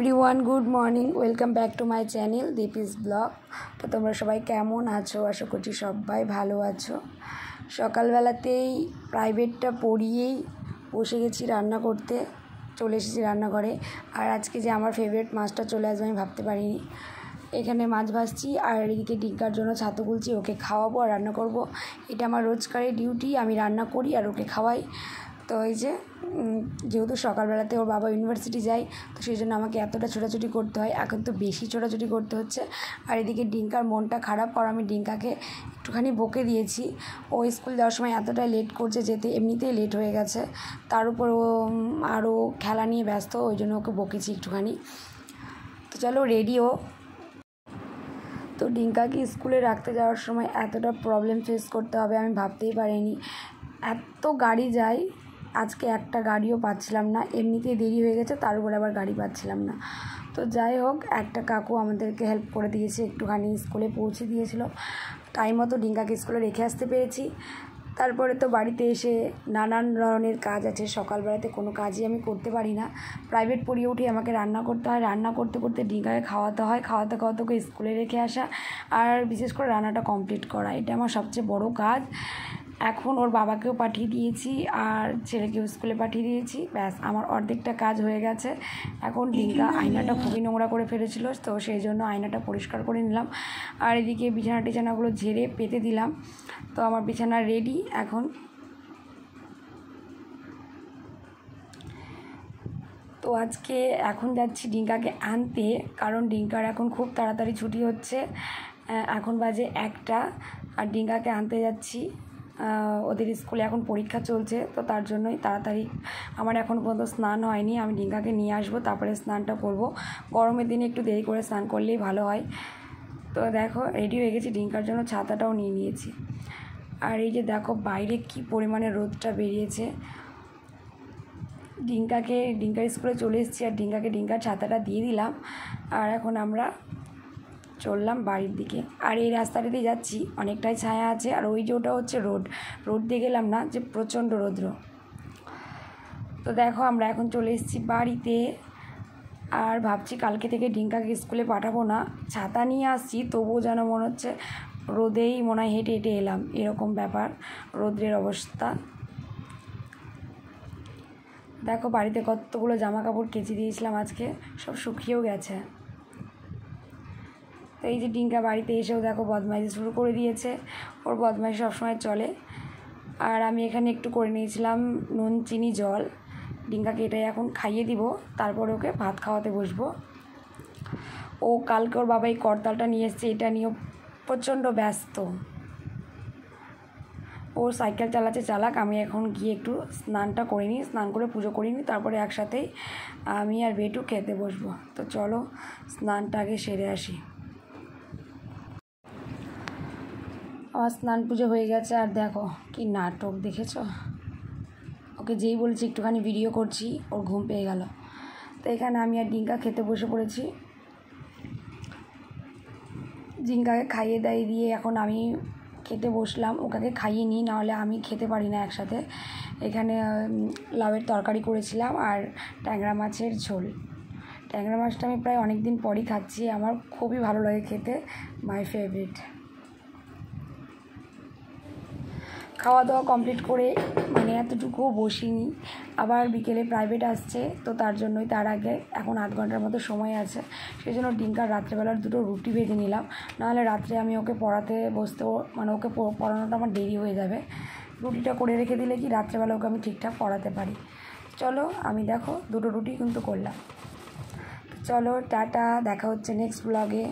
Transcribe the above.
Everyone good morning welcome back to my channel Deepi's blog. तो तुम्हारा सबाई केमन आछो आशा करछि सबाई भालो आछो। सकाल बेलातेई प्राइवेटटा पढ़िएई बसे गेছি रान्ना करते चले एसेছি রান্নাঘরে। আর আজকে যে আমার ফেভারিট মাছটা চলে আসবে আমি ভাবতে পারিনি। এখানে মাছ ভাজছি আর এদিকে ডিঙ্কার জন্য ছাতু গুলছি, ওকে খাওয়াবো আর রান্না করব। এটা আমার রোজকারের ডিউটি, আমি রান্না করি আর ওকে খাওয়াই। তো এই যে যেহেতু সকালবেলাতে ওর বাবা ইউনিভার্সিটি যায়, তো সেই জন্য আমাকে এতটা ছোটাছুটি করতে হয়। এখন তো বেশি ছোটাছুটি করতে হচ্ছে। আর এদিকে ডিঙ্কার মনটা খারাপ, কারণ আমি ডিঙ্কাকে একটুখানি বকে দিয়েছি। ও স্কুল যাওয়ার সময় এতটাই লেট করছে যেতে, এমনিতেই লেট হয়ে গেছে, তার উপর ও আরও খেলা নিয়ে ব্যস্ত, ওই জন্য ওকে বকেছি একটুখানি। তো চলো রেডিও। তো ডিঙ্কাকে স্কুলে রাখতে যাওয়ার সময় এতটা প্রবলেম ফেস করতে হবে আমি ভাবতেই পারিনি। এত গাড়ি যায়, আজকে একটা গাড়িও পাচ্ছিলাম না, এমনিতেই দেরি হয়ে গেছে, তার উপর আবার গাড়ি পাচ্ছিলাম না। তো যাই হোক, একটা কাকু আমাদেরকে হেল্প করে দিয়েছে, একটুখানি স্কুলে পৌঁছে দিয়েছিল, টাইম মতো ডিঙ্কাকে স্কুলে রেখে আসতে পেরেছি। তারপরে তো বাড়িতে এসে নানান ধরনের কাজ আছে, সকালবেলাতে কোনো কাজই আমি করতে পারি না। প্রাইভেট পড়িয়ে উঠে আমাকে রান্না করতে হয়, রান্না করতে করতে ডিঙ্কাকে খাওয়াতে হয়, খাওয়াতে খাওয়াতে ওকে স্কুলে রেখে আসা, আর বিশেষ করে রান্নাটা কমপ্লিট করা, এটা আমার সবচেয়ে বড় কাজ। এখন ওর বাবাকেও পাঠিয়ে দিয়েছি আর ছেলেকেও স্কুলে পাঠিয়ে দিয়েছি, ব্যাস আমার অর্ধেকটা কাজ হয়ে গেছে। এখন ডিঙ্কা আয়নাটা খুবই নোংরা করে ফেলেছিল, তো সেই জন্য আয়নাটা পরিষ্কার করে নিলাম। আর এদিকে বিছানা টিছানাগুলো ঝেড়ে পেতে দিলাম। তো আমার বিছানা রেডি এখন। তো আজকে এখন যাচ্ছি ডিঙ্কাকে আনতে, কারণ ডিঙ্কার এখন খুব তাড়াতাড়ি ছুটি হচ্ছে। এখন বাজে 1টা, আর ডিঙ্কাকে আনতে যাচ্ছি। ওদের স্কুলে এখন পরীক্ষা চলছে, তো তার জন্যই তাড়াতাড়ি। আমার এখন পর্যন্ত স্নান হয়নি, আমি ডিঙ্কাকে নিয়ে আসবো, তারপরে স্নানটা করব। গরমের দিনে একটু দেরি করে স্নান করলেই ভালো হয়। তো দেখো রেডি হয়ে গেছি, ডিঙ্কার জন্য ছাতাটাও নিয়ে নিয়েছি। আর এই যে দেখো বাইরে কি পরিমাণে রোদটা বেরিয়েছে। ডিঙ্কার স্কুলে চলে এসেছি আর ডিঙ্কার ছাতাটা দিয়ে দিলাম। আর এখন আমরা চললাম বাড়ির দিকে। আর এই রাস্তাটা দিয়ে যাচ্ছি, অনেকটাই ছায়া আছে, আর ওই যে ওটা হচ্ছে রোড দিয়ে গেলাম না, যে প্রচণ্ড রৌদ্র। তো দেখো আমরা এখন চলে এসেছি বাড়িতে। আর ভাবছি কালকে থেকে ডিঙ্কাকে স্কুলে পাঠাবো না, ছাতা নিয়ে আসছি, তবুও যেন মনে হচ্ছে রোদেই মনে হয় হেঁটে হেঁটে এলাম, এরকম ব্যাপার রৌদ্রের অবস্থা। দেখো বাড়িতে কতগুলো জামা কাপড় কেচে দিয়েছিলাম, আজকে সব শুকিয়েও গেছে। তো এই যে ডিঙ্কা বাড়িতে এসেও দেখো বদমাইশি শুরু করে দিয়েছে, ওর বদমাইশি সবসময় চলে। আর আমি এখানে একটু করে নিয়েছিলাম নুন চিনি জল, ডিঙ্কাকে এটাই এখন খাইয়ে দিব, তারপরে ওকে ভাত খাওয়াতে বসবো। ও কালকে ওর বাবা এই করতালটা নিয়ে এসছে, এটা নিয়েও প্রচণ্ড ব্যস্ত। ও সাইকেল চালাচ্ছে, চালাক, আমি এখন গিয়ে একটু স্নানটা করে নিই, স্নান করে পুজো করে নিই, তারপরে একসাথেই আমি আর বেটু খেতে বসবো। তো চলো স্নানটা আগে সেরে আসি। আমার স্নান পুজো হয়ে গেছে, আর দেখো কি নাটক দেখেছো, ওকে যেই বলেছি একটুখানি ভিডিও করছি, ওর ঘুম পেয়ে গেল। তো এখানে আমি আর ডিঙ্কা খেতে বসে পড়েছি। ডিঙ্কাকে খাইয়ে দাইয়ে দিয়ে এখন আমি খেতে বসলাম, ওকে খাইয়ে নিই, নাহলে আমি খেতে পারি না একসাথে। এখানে লাউয়ের তরকারি করেছিলাম আর ট্যাংরা মাছের ঝোল। ট্যাংরা মাছটা আমি প্রায় অনেক দিন পরই খাচ্ছি, আমার খুবই ভালো লাগে খেতে, মাই ফেভারিট। খাওয়া দাওয়া কমপ্লিট করে মানে এতটুকুও বসিনি, আবার বিকেলে প্রাইভেট আসছে, তো তার জন্যই তার আগে এখন 8 ঘন্টার মতো সময় আছে, সেই জন্য ডিঙ্কার রাত্রেবেলার 2টো রুটি ভেজে নিলাম, নাহলে রাত্রে আমি ওকে পড়াতে বসতেও মানে ওকে পড়ানোটা আমার দেরি হয়ে যাবে। রুটিটা করে রেখে দিলে কি রাত্রেবেলা ওকে আমি ঠিকঠাক পড়াতে পারি। চলো আমি দেখো 2টো রুটি কিন্তু করলাম। চলো টাটা, দেখা হচ্ছে নেক্সট ব্লগে।